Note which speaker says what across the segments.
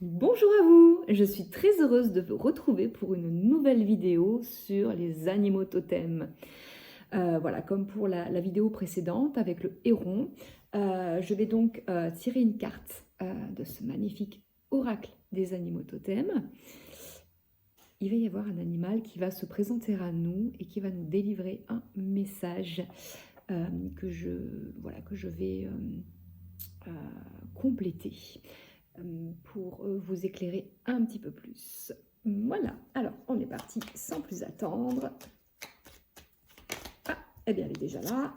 Speaker 1: Bonjour à vous, je suis très heureuse de vous retrouver pour une nouvelle vidéo sur les animaux totems. Voilà, comme pour la vidéo précédente avec le héron, je vais donc tirer une carte de ce magnifique oracle des animaux totems. Il va y avoir un animal qui va se présenter à nous et qui va nous délivrer un message que je vais compléter pour vous éclairer un petit peu plus. Voilà, alors on est parti sans plus attendre. Ah, eh bien elle est déjà là.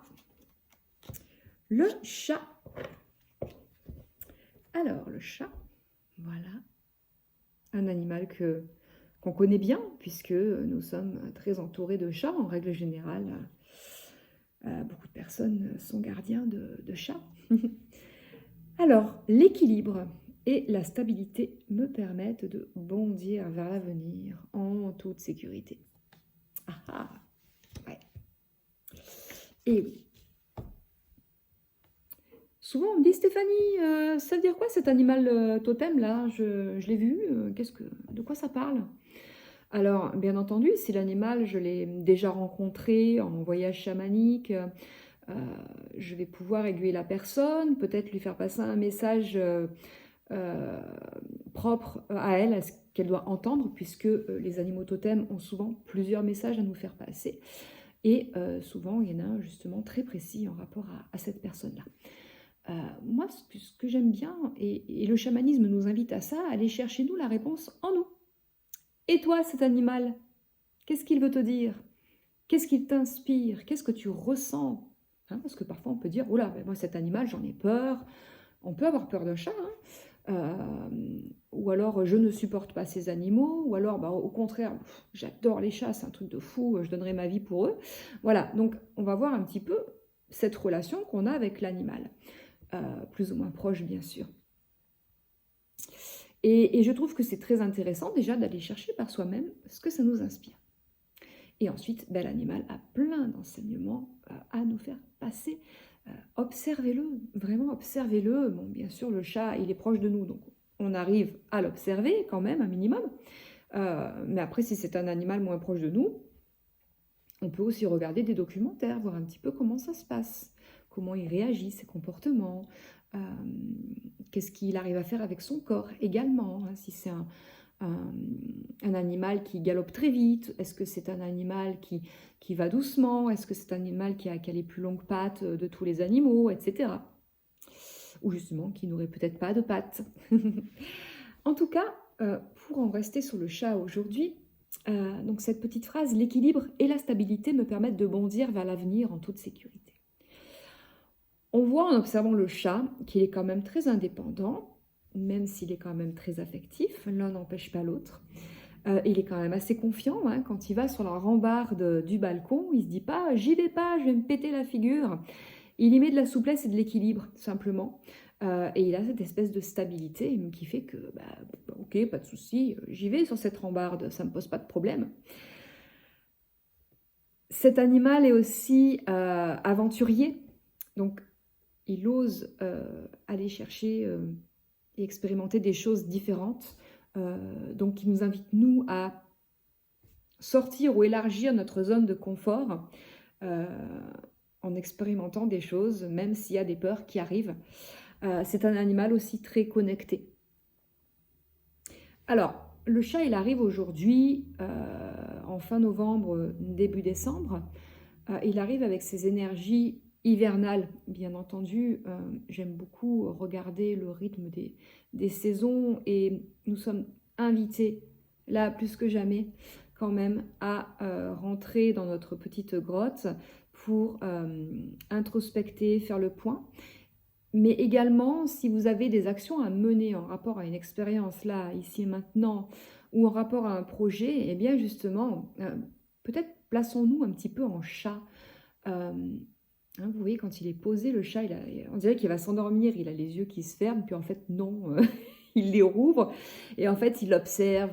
Speaker 1: Le chat. Alors le chat, voilà, un animal qu'on connaît bien puisque nous sommes très entourés de chats en règle générale. Beaucoup de personnes sont gardiens de chats. Alors, l'équilibre et la stabilité me permettent de bondir vers l'avenir en toute sécurité. Ah ah, ouais. Et oui. Souvent on me dit Stéphanie, ça veut dire quoi cet animal totem là? Je l'ai vu, de quoi ça parle? Alors, bien entendu, si l'animal, je l'ai déjà rencontré en voyage chamanique, je vais pouvoir aiguiller la personne, peut-être lui faire passer un message euh, propre à elle, à ce qu'elle doit entendre, puisque les animaux totems ont souvent plusieurs messages à nous faire passer. Et souvent, il y en a un justement très précis en rapport à cette personne-là. Moi, ce que j'aime bien, et le chamanisme nous invite à ça, à aller chercher nous la réponse en nous. Et toi, cet animal, qu'est-ce qu'il veut te dire? Qu'est-ce qu'il t'inspire? Qu'est-ce que tu ressens? Hein, parce que parfois on peut dire, oh là, ben moi cet animal, j'en ai peur. On peut avoir peur d'un chat, hein. Ou alors je ne supporte pas ces animaux, ou alors bah, au contraire, j'adore les chats, c'est un truc de fou, je donnerais ma vie pour eux. Voilà, donc on va voir un petit peu cette relation qu'on a avec l'animal, plus ou moins proche bien sûr. Et je trouve que c'est très intéressant déjà d'aller chercher par soi-même ce que ça nous inspire. Et ensuite, ben, l'animal a plein d'enseignements à nous faire passer. Observez-le, vraiment observez-le. Bon, bien sûr, le chat, il est proche de nous, donc on arrive à l'observer quand même, un minimum. Mais après, si c'est un animal moins proche de nous, on peut aussi regarder des documentaires, voir un petit peu comment ça se passe, comment il réagit, ses comportements, euh, qu'est-ce qu'il arrive à faire avec son corps également, hein, si c'est un animal qui galope très vite, est-ce que c'est un animal qui va doucement, est-ce que c'est un animal qui a les plus longues pattes de tous les animaux, etc. Ou justement qui n'aurait peut-être pas de pattes. En tout cas, pour en rester sur le chat aujourd'hui, donc cette petite phrase, l'équilibre et la stabilité me permettent de bondir vers l'avenir en toute sécurité. On voit en observant le chat qu'il est quand même très indépendant, même s'il est quand même très affectif, l'un n'empêche pas l'autre. Il est quand même assez confiant, hein, quand il va sur la rambarde du balcon, il se dit pas j'y vais pas, je vais me péter la figure. Il y met de la souplesse et de l'équilibre, simplement. Et il a cette espèce de stabilité qui fait que, bah, ok, pas de souci, j'y vais sur cette rambarde, ça me pose pas de problème. Cet animal est aussi aventurier, donc il ose aller chercher et expérimenter des choses différentes. Donc il nous invite, nous, à sortir ou élargir notre zone de confort euh, en expérimentant des choses, même s'il y a des peurs qui arrivent. C'est un animal aussi très connecté. Alors, le chat, il arrive aujourd'hui, en fin novembre, début décembre. Il arrive avec ses énergies hivernales, bien entendu. J'aime beaucoup regarder le rythme des saisons et nous sommes invités, là plus que jamais, quand même, à rentrer dans notre petite grotte pour introspecter, faire le point. Mais également, si vous avez des actions à mener en rapport à une expérience là, ici et maintenant, ou en rapport à un projet, eh bien justement, peut-être plaçons-nous un petit peu en chat. Vous voyez, quand il est posé, le chat, on dirait qu'il va s'endormir, il a les yeux qui se ferment, puis en fait non, il les rouvre, et en fait il observe,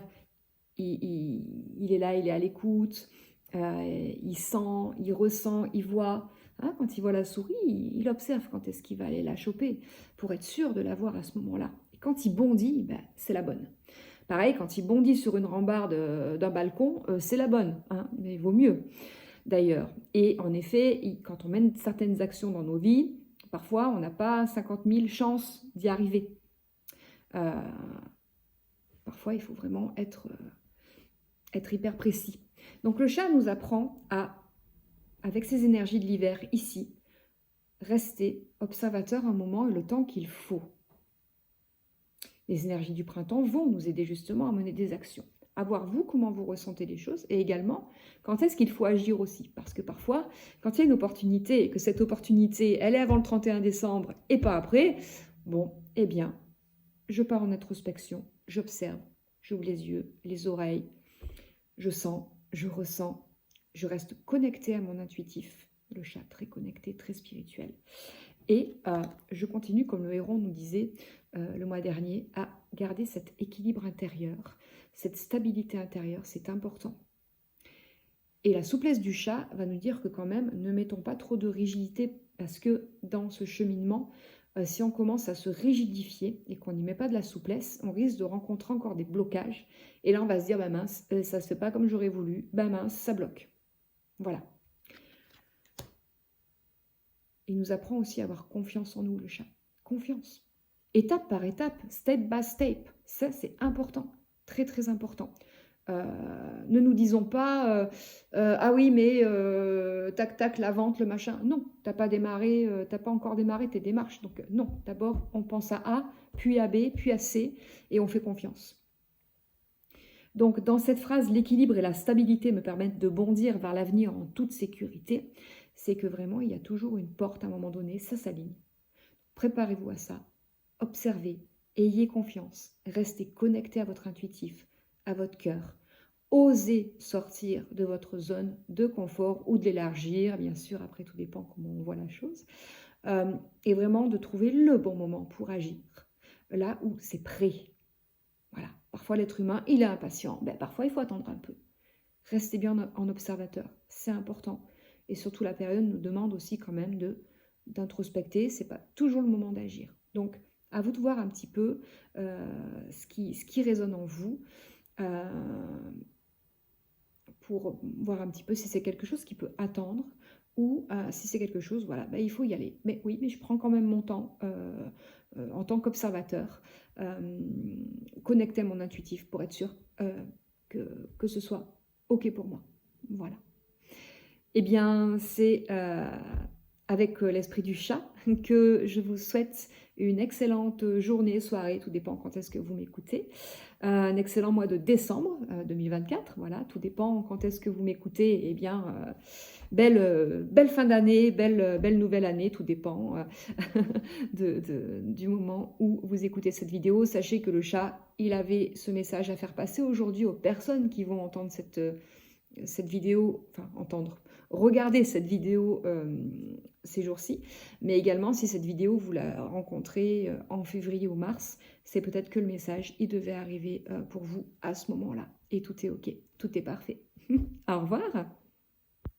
Speaker 1: il est là, il est à l'écoute, il sent, il ressent, il voit. Hein, quand il voit la souris, il observe quand est-ce qu'il va aller la choper pour être sûr de la voir à ce moment-là. Et quand il bondit, ben, c'est la bonne. Pareil, quand il bondit sur une rambarde d'un balcon, c'est la bonne, hein, mais il vaut mieux d'ailleurs. Et en effet, quand on mène certaines actions dans nos vies, parfois on n'a pas 50 000 chances d'y arriver. Euh, Parfois, il faut vraiment être hyper précis. Donc le chat nous apprend à, avec ces énergies de l'hiver ici, rester observateur un moment et le temps qu'il faut. Les énergies du printemps vont nous aider justement à mener des actions. À voir vous comment vous ressentez les choses et également quand est-ce qu'il faut agir aussi. Parce que parfois, quand il y a une opportunité et que cette opportunité, elle est avant le 31 décembre et pas après, bon, eh bien, je pars en introspection, j'observe, j'ouvre les yeux, les oreilles, je sens, je ressens, je reste connectée à mon intuitif, le chat très connecté, très spirituel. Et je continue, comme le héron nous disait le mois dernier, à garder cet équilibre intérieur, cette stabilité intérieure, c'est important. Et la souplesse du chat va nous dire que quand même, ne mettons pas trop de rigidité, parce que dans ce cheminement, si on commence à se rigidifier et qu'on n'y met pas de la souplesse, on risque de rencontrer encore des blocages. Et là, on va se dire, bah mince, ça ne se fait pas comme j'aurais voulu, bah mince, ça bloque. Voilà. Il nous apprend aussi à avoir confiance en nous, le chat. Confiance. Étape par étape, step by step. Ça, c'est important. Très, très important. Ne nous disons pas ah oui, mais tac, tac, la vente, le machin. Non, tu n'as pas encore démarré tes démarches. Donc non, d'abord, on pense à A, puis à B, puis à C, et on fait confiance. Donc, dans cette phrase, l'équilibre et la stabilité me permettent de bondir vers l'avenir en toute sécurité. C'est que vraiment, il y a toujours une porte à un moment donné, ça s'aligne. Préparez-vous à ça, observez, ayez confiance, restez connecté à votre intuitif, à votre cœur. Osez sortir de votre zone de confort ou de l'élargir, bien sûr, après tout dépend comment on voit la chose, et vraiment de trouver le bon moment pour agir, là où c'est prêt. Voilà. Parfois l'être humain, il est impatient, parfois il faut attendre un peu. Restez bien en observateur, c'est important. Et surtout la période nous demande aussi quand même d'introspecter, c'est pas toujours le moment d'agir. Donc à vous de voir un petit peu ce qui résonne en vous, pour voir un petit peu si c'est quelque chose qui peut attendre ou si c'est quelque chose, voilà, il faut y aller. Mais oui, mais je prends quand même mon temps en tant qu'observateur, connecté à mon intuitif pour être sûr que ce soit OK pour moi. Voilà. Eh bien, c'est avec l'esprit du chat que je vous souhaite une excellente journée, soirée, tout dépend quand est-ce que vous m'écoutez. Un excellent mois de décembre 2024, voilà, tout dépend quand est-ce que vous m'écoutez. Eh bien, belle fin d'année, belle nouvelle année, tout dépend du moment où vous écoutez cette vidéo. Sachez que le chat, il avait ce message à faire passer aujourd'hui aux personnes qui vont entendre cette vidéo, regarder cette vidéo ces jours-ci, mais également si cette vidéo vous la rencontrez en février ou mars, c'est peut-être que le message, il devait arriver pour vous à ce moment-là. Et tout est OK, tout est parfait. Au revoir.